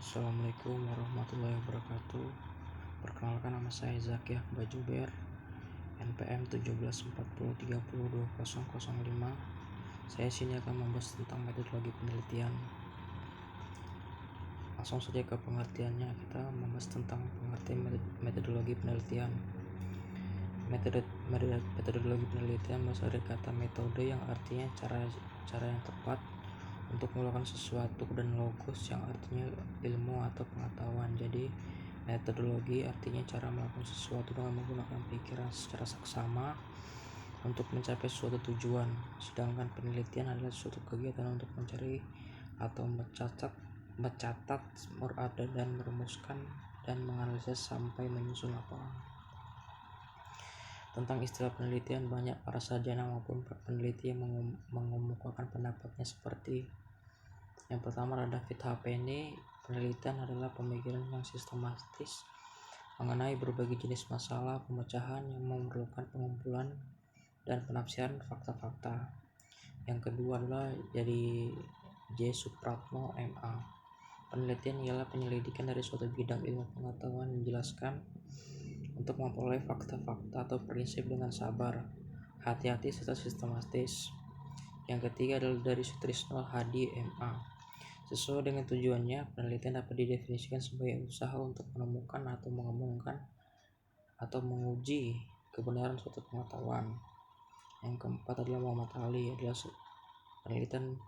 Assalamualaikum warahmatullahi wabarakatuh. Perkenalkan, nama saya Zaki Akbar Juber, NPM 1740302005. Saya sini akan membahas tentang metodologi penelitian. Langsung saja ke pengertiannya. Kita membahas tentang pengertian metodologi penelitian. Metodologi penelitian berasal dari kata metode, yang artinya cara yang tepat untuk melakukan sesuatu, dan logos yang artinya ilmu atau pengetahuan. Jadi metodologi artinya cara melakukan sesuatu dengan menggunakan pikiran secara saksama untuk mencapai suatu tujuan, sedangkan penelitian adalah suatu kegiatan untuk mencari atau mencatat, dan merumuskan dan menganalisis sampai menyusun laporan. Tentang istilah penelitian, banyak para sarjana maupun peneliti yang mengemukakan pendapatnya seperti yang pertama ada David H. Penny. Penelitian adalah pemikiran yang sistematis mengenai berbagai jenis masalah pemecahan yang memerlukan pengumpulan dan penafsiran fakta-fakta. Yang kedua adalah dari J. Supratno, M.A. Penelitian ialah penyelidikan dari suatu bidang ilmu pengetahuan yang dijelaskan untuk memperoleh fakta-fakta atau prinsip dengan sabar, hati-hati, serta sistematis. Yang ketiga adalah dari Sutrisno Hadi, M.A. Sesuai dengan tujuannya, penelitian dapat didefinisikan sebagai usaha untuk menemukan atau mengembangkan atau menguji kebenaran suatu pengetahuan. Yang keempat adalah Muhammad Ali. Penelitian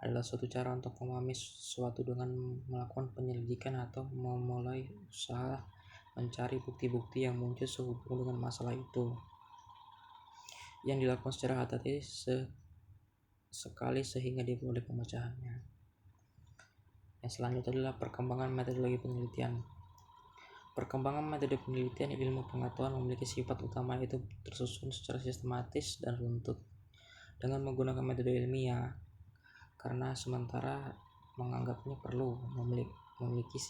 adalah suatu cara untuk memahami sesuatu dengan melakukan penyelidikan atau memulai usaha mencari bukti-bukti yang muncul sehubungan dengan masalah itu, yang dilakukan secara hati-hati sekali sehingga diperoleh pemecahannya. Yang selanjutnya adalah perkembangan metodologi penelitian. Perkembangan metode penelitian ilmu pengetahuan memiliki sifat utama, yaitu tersusun secara sistematis dan runtut dengan menggunakan metode ilmiah, karena sementara menganggapnya perlu memiliki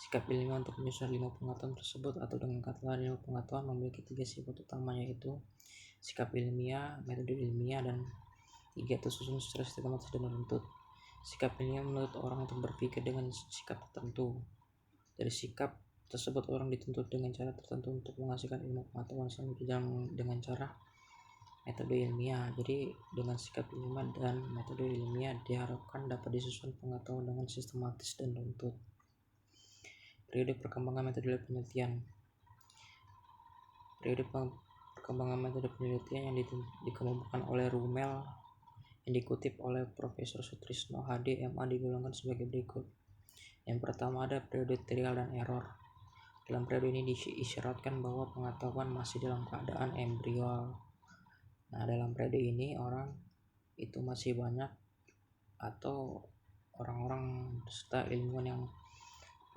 sikap ilmiah untuk menyusun ilmu pengetahuan tersebut, atau dengan kata lain, ilmu pengetahuan memiliki 3 sifat utama, yaitu sikap ilmiah, metode ilmiah, dan 3 tersusun secara sistematis dan runtut. Sikap ilmiah menuntut orang untuk berpikir dengan sikap tertentu. Dari sikap tersebut orang dituntut dengan cara tertentu untuk menghasilkan ilmu pengetahuan selanjutnya dengan cara metode ilmiah. Jadi dengan sikap ilmiah dan metode ilmiah diharapkan dapat disusun pengetahuan dengan sistematis dan runtut. Periode perkembangan metode penelitian. Periode perkembangan metode penelitian yang dikemukakan oleh Rummel yang dikutip oleh Profesor Sutrisno Hadi, M.A. digolongkan sebagai berikut. Yang pertama ada periode trial dan error. Dalam periode ini diisyaratkan bahwa pengetahuan masih dalam keadaan embryonal. Nah, dalam periode ini orang itu masih banyak, atau orang-orang serta ilmuwan yang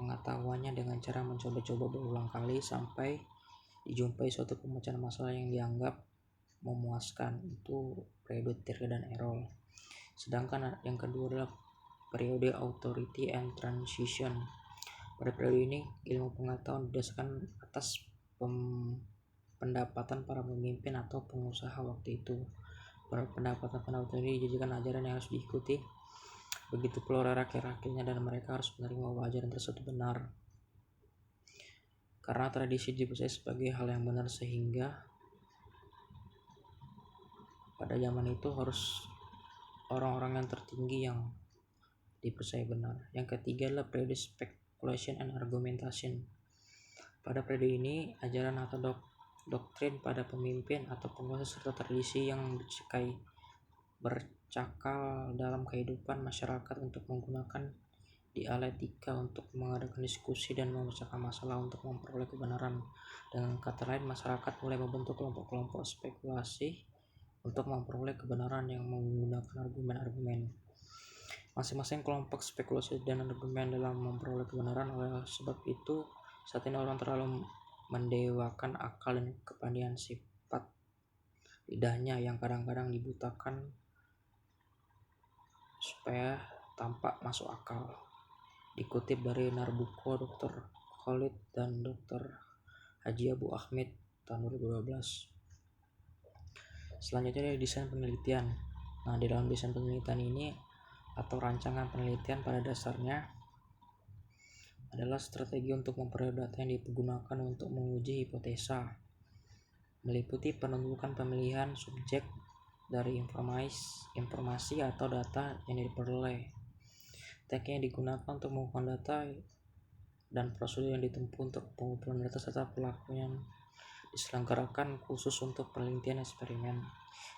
pengetahuannya dengan cara mencoba-coba berulang kali sampai dijumpai suatu pemecahan masalah yang dianggap memuaskan. Itu periode trial dan error. Sedangkan yang kedua adalah periode authority and transition. Pada periode ini ilmu pengetahuan didasarkan atas pendapatan para pemimpin atau pengusaha waktu itu. Pendapatan ini dijadikan ajaran yang harus diikuti, begitu pula rakyat-rakyatnya, dan mereka harus menerima bahwa ajaran tersebut benar karena tradisi dipercaya sebagai hal yang benar, sehingga pada zaman itu harus orang-orang yang tertinggi yang dipercaya benar. Yang ketiga adalah periode speculation and argumentation. Pada periode ini ajaran atau doktrin pada pemimpin atau penguasa serta tradisi yang bercakal dalam kehidupan masyarakat untuk menggunakan dialektika untuk mengadakan diskusi dan memecahkan masalah untuk memperoleh kebenaran. Dengan kata lain, masyarakat mulai membentuk kelompok-kelompok spekulasi untuk memperoleh kebenaran yang menggunakan argumen-argumen. Masing-masing kelompok spekulasi dan argumen dalam memperoleh kebenaran. Oleh sebab itu, saat ini orang terlalu mendewakan akal dan kepandaian sifat lidahnya yang kadang-kadang dibutakan supaya tampak masuk akal. Dikutip dari Narbuko, Dr. Khalid dan Dr. Haji Abu Ahmed tahun 2012. Selanjutnya dari desain penelitian. Nah, di dalam desain penelitian ini atau rancangan penelitian pada dasarnya adalah strategi untuk memperoleh data yang digunakan untuk menguji hipotesa, meliputi penentukan pemilihan subjek dari informasi atau data yang diperoleh, teknik yang digunakan untuk mengumpulkan data, dan prosedur yang ditempuh untuk pengumpulan data serta pelaku yang diselenggarakan khusus untuk penelitian eksperimen.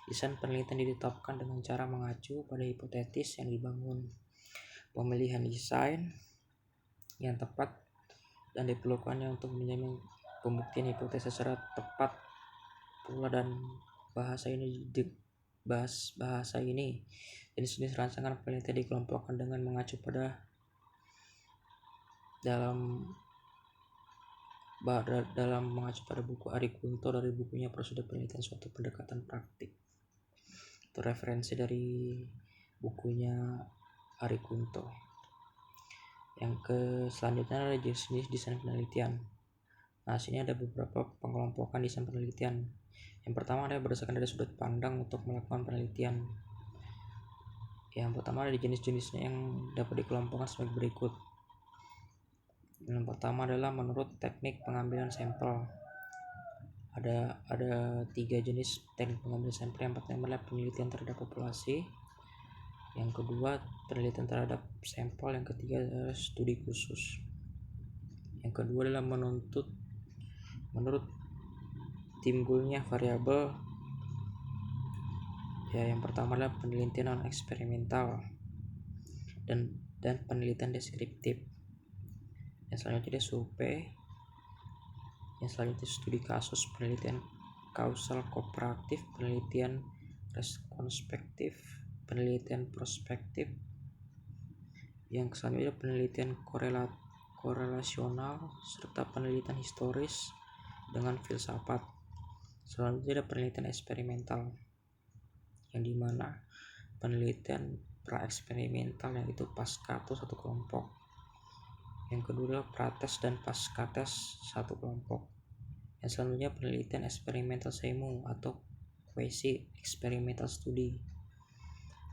Desain penelitian ditetapkan dengan cara mengacu pada hipotesis yang dibangun. Pemilihan desain yang tepat dan diperlukannya untuk menjamin pembuktian hipotesis secara tepat pula, dan bahasa ini jenis-jenis rancangan penelitian dikelompokkan dengan mengacu pada dalam mengacu pada buku Arikunto dari bukunya Prosedur Penelitian Suatu Pendekatan Praktik. Itu referensi dari bukunya Arikunto. Yang selanjutnya adalah jenis desain penelitian. Nah, sini ada beberapa pengelompokan desain penelitian. Yang pertama adalah berdasarkan dari sudut pandang untuk melakukan penelitian. Yang pertama ada jenis-jenisnya yang dapat dikelompokkan sebagai berikut. Yang pertama adalah menurut teknik pengambilan sampel. Ada 3 jenis teknik pengambilan sampel. Yang pertama adalah penelitian terhadap populasi, yang kedua penelitian terhadap sampel, yang ketiga adalah studi khusus. Yang kedua adalah menurut timbulnya variabel. Yang pertama adalah penelitian non eksperimental dan penelitian deskriptif. Yang selanjutnya ada survei. Yang selanjutnya studi kasus, penelitian kausal kooperatif, penelitian retrospektif, penelitian prospektif. Yang selanjutnya penelitian korelasional serta penelitian historis dengan filsafat. Selanjutnya ada penelitian eksperimental, yang dimana penelitian pra-eksperimental yaitu pasca atau satu kelompok. Yang kedua adalah prates dan pasca tes satu kelompok. Yang selanjutnya penelitian eksperimental semu atau quasi experimental study,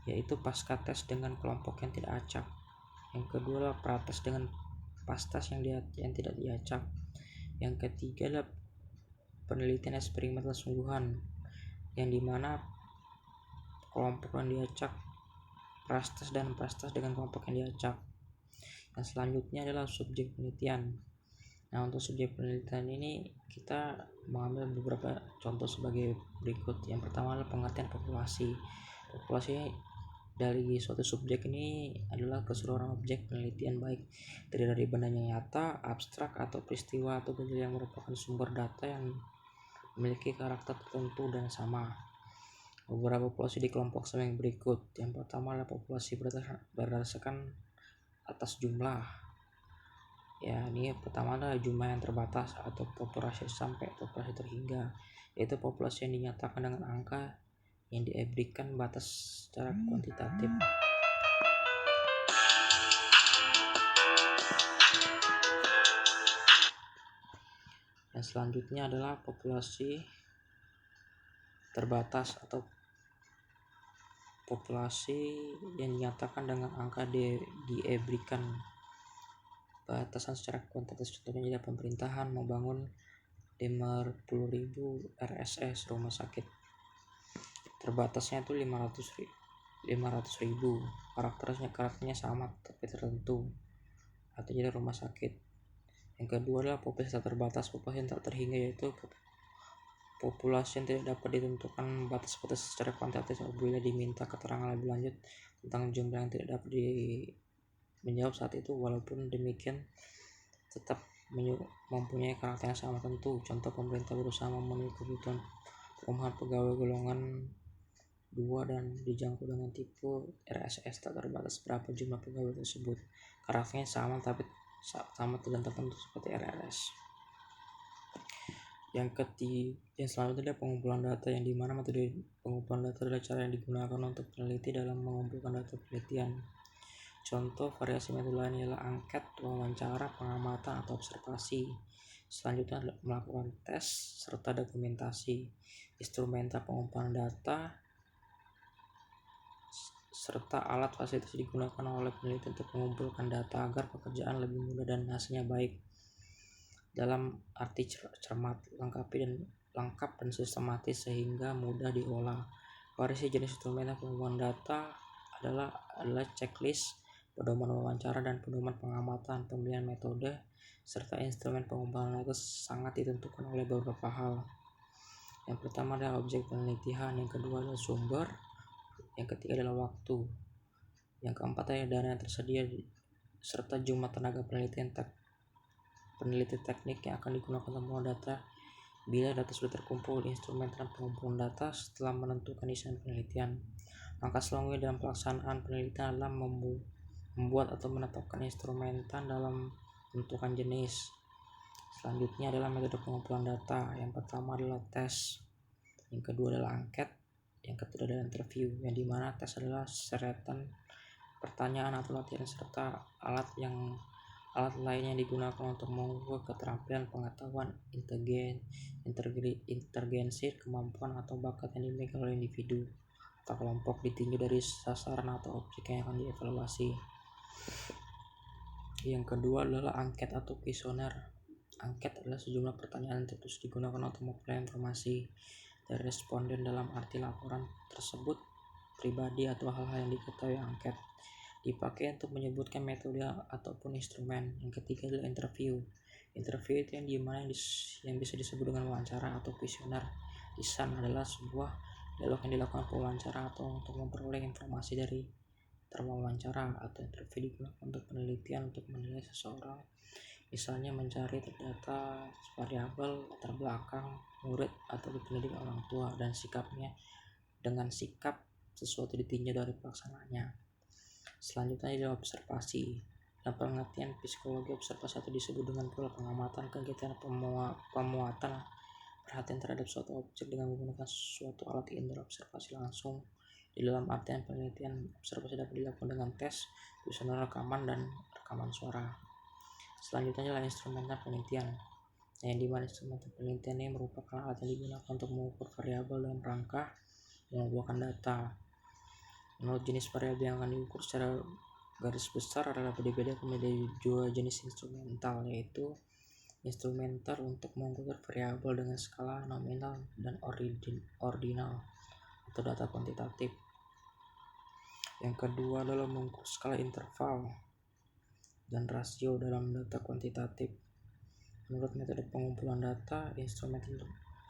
yaitu pasca tes dengan kelompok yang tidak acak. Yang kedua adalah prates dengan pastas yang tidak diacak. Yang ketiga adalah penelitian eksperimental sungguhan, yang dimana kelompok yang diacak prastas dan prastas dengan kelompok yang diacak. Yang selanjutnya adalah subjek penelitian. Nah, untuk subjek penelitian ini kita mengambil beberapa contoh sebagai berikut. Yang pertama adalah pengertian populasi. Populasi dari suatu subjek ini adalah keseluruhan objek penelitian, baik dari benda yang nyata, abstrak, atau peristiwa atau benda yang merupakan sumber data yang memiliki karakter tertentu dan sama. Beberapa populasi dikelompok sebagai berikut. Yang pertama adalah populasi berdasarkan atas jumlah. Ini pertama adalah jumlah yang terbatas atau populasi sampai populasi terhingga, yaitu populasi yang dinyatakan dengan angka yang diberikan batas secara kuantitatif. Yang selanjutnya adalah populasi terbatas atau populasi yang dinyatakan dengan angka diberikan batasan secara kuantitatif. Contohnya adalah pemerintahan membangun 50.000 RSS rumah sakit, terbatasnya itu 500.000, karakternya sama tapi tertentu, atau jadi rumah sakit. Yang kedua adalah populasi tak terbatas, populasi yang tak terhingga, yaitu populasi yang tidak dapat ditentukan batas-batas secara kuantitatif apabila diminta keterangan lebih lanjut tentang jumlah yang tidak dapat menjawab saat itu. Walaupun demikian tetap mempunyai karakter yang sama tentu. Contoh, pemerintah berusaha memenuhi kebutuhan perumahan pegawai golongan 2 dan dijangkau dengan tipe RSS tak terbatas. Berapa jumlah pegawai tersebut, karakternya sama tapi sama dan tertentu seperti RRS. Yang selanjutnya adalah pengumpulan data, yang dimana metode pengumpulan data adalah cara yang digunakan untuk peneliti dalam mengumpulkan data penelitian. Contoh variasi metode lain ialah angket, wawancara, pengamatan, atau observasi. Selanjutnya adalah melakukan tes serta dokumentasi. Instrumental pengumpulan data serta alat fasilitas digunakan oleh peneliti untuk mengumpulkan data agar pekerjaan lebih mudah dan hasilnya baik. Dalam arti cermat, lengkap dan sistematis sehingga mudah diolah. Variasi jenis instrumen pengumpulan data adalah checklist, pedoman wawancara, dan pedoman pengamatan. Pemilihan metode serta instrumen pengumpulan data sangat ditentukan oleh beberapa hal. Yang pertama adalah objek penelitian, yang kedua adalah sumber, yang ketiga adalah waktu, yang keempat adalah dana yang tersedia serta jumlah tenaga peneliti teknik yang akan digunakan untuk mengolah data. Bila data sudah terkumpul, instrumen dan pengumpulan data setelah menentukan isian penelitian. Langkah selanjutnya dalam pelaksanaan penelitian adalah membuat atau menetapkan instrumentan dalam menentukan jenis. Selanjutnya adalah metode pengumpulan data. Yang pertama adalah tes, yang kedua adalah angket, yang ketiga adalah interview, yang dimana tes adalah seretan pertanyaan atau latihan serta alat lain yang digunakan untuk mengukur keterampilan, pengetahuan, inteligensi, kemampuan atau bakat yang dimiliki oleh individu atau kelompok ditinjau dari sasaran atau objek yang akan dievaluasi. Yang kedua adalah angket atau kuesioner. Angket adalah sejumlah pertanyaan yang terus digunakan untuk memperoleh informasi dari responden dalam arti laporan tersebut pribadi atau hal-hal yang diketahui angket dipakai untuk menyebutkan metode ataupun instrumen. Yang ketiga adalah interview. Interview itu yang bisa disebut dengan wawancara atau kuesioner. Lisan adalah sebuah dialog yang dilakukan pewawancara atau untuk memperoleh informasi dari terwawancara, atau interview digunakan untuk penelitian untuk menilai seseorang. Misalnya mencari data variabel, latar belakang murid atau pendidik orang tua dan sikapnya. Dengan sikap sesuatu ditinjau dari pelaksanaannya. Selanjutnya adalah observasi. Dalam pengertian psikologi, observasi atau disebut dengan pola pengamatan, kegiatan pemuatan perhatian terhadap suatu objek dengan menggunakan suatu alat indera observasi langsung. Di dalam artian penelitian, observasi dapat dilakukan dengan tes, kuesioner, rekaman, dan rekaman suara. Selanjutnya adalah instrumen penelitian, yang dimana instrumen penelitian ini merupakan alat yang digunakan untuk mengukur variabel dalam rangka mengumpulkan data. Menurut jenis variabel yang akan diukur secara garis besar adalah berbeda-beda menjadi dua jenis instrumental, yaitu instrumenter untuk mengukur variabel dengan skala nominal dan ordinal atau data kuantitatif. Yang kedua adalah mengukur skala interval dan rasio dalam data kuantitatif. Menurut metode pengumpulan data, instrumen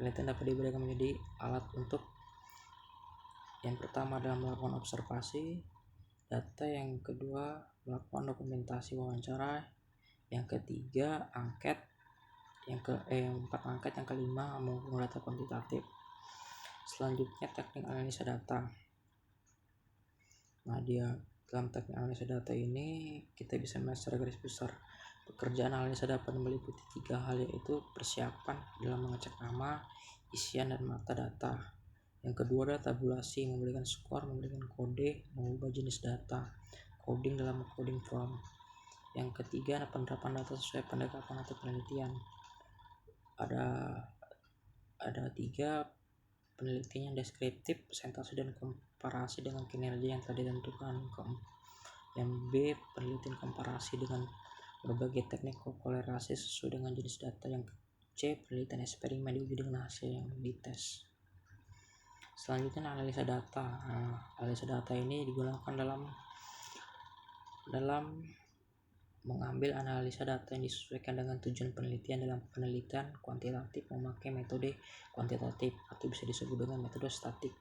penelitian dapat dibedakan menjadi alat untuk yang pertama adalah melakukan observasi data, yang kedua melakukan dokumentasi wawancara, yang ketiga angket, yang keempat angket, yang kelima mengukur data kuantitatif. Selanjutnya teknik analisa data. Nah, dalam teknik analisa data ini kita bisa melihat secara garis besar pekerjaan analisa dapat meliputi 3 hal, yaitu persiapan dalam mengecek nama, isian, dan metadata. Yang kedua adalah tabulasi, memberikan skor, memberikan kode, mengubah jenis data, coding dalam coding form. Yang ketiga adalah penerapan data sesuai pendekatan atau penelitian. Ada 3 penelitian yang deskriptif, presentasi, dan komparasi dengan kinerja yang telah ditentukan. Yang B, penelitian komparasi dengan berbagai teknik korelasi sesuai dengan jenis data. Yang C, penelitian eksperimen diuji dengan hasil yang dites. Selanjutnya analisa data. Analisa data ini digunakan dalam mengambil analisa data yang disesuaikan dengan tujuan penelitian. Dalam penelitian kuantitatif memakai metode kuantitatif atau bisa disebut dengan metode statik.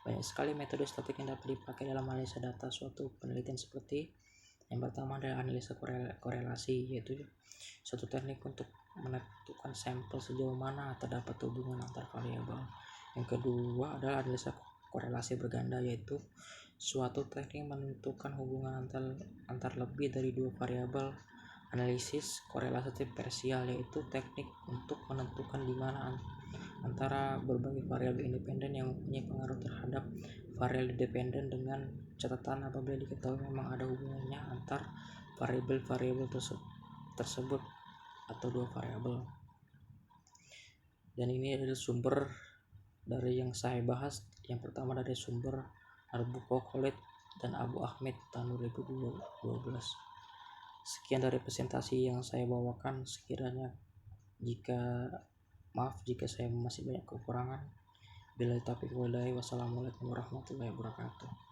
Banyak sekali metode statik yang dapat dipakai dalam analisa data suatu penelitian, seperti yang pertama adalah analisa korelasi, yaitu suatu teknik untuk menentukan sampel sejauh mana terdapat hubungan antar variabel. Yang kedua adalah analisa korelasi berganda, yaitu suatu teknik menentukan hubungan antar lebih dari 2 variabel. Analisis korelasi parsial, yaitu teknik untuk menentukan di mana antara berbagai variabel independen yang mempunyai pengaruh terhadap variabel dependen, dengan catatan apabila diketahui memang ada hubungannya antar variabel tersebut atau 2 variabel. Dan ini adalah sumber dari yang saya bahas. Yang pertama dari sumber Arbuckle College dan Abu Ahmed tahun 2012. Sekian dari presentasi yang saya bawakan. Maaf jika saya masih banyak kekurangan. Billahi taufiq wal hidayah. Wassalamualaikum warahmatullahi wabarakatuh.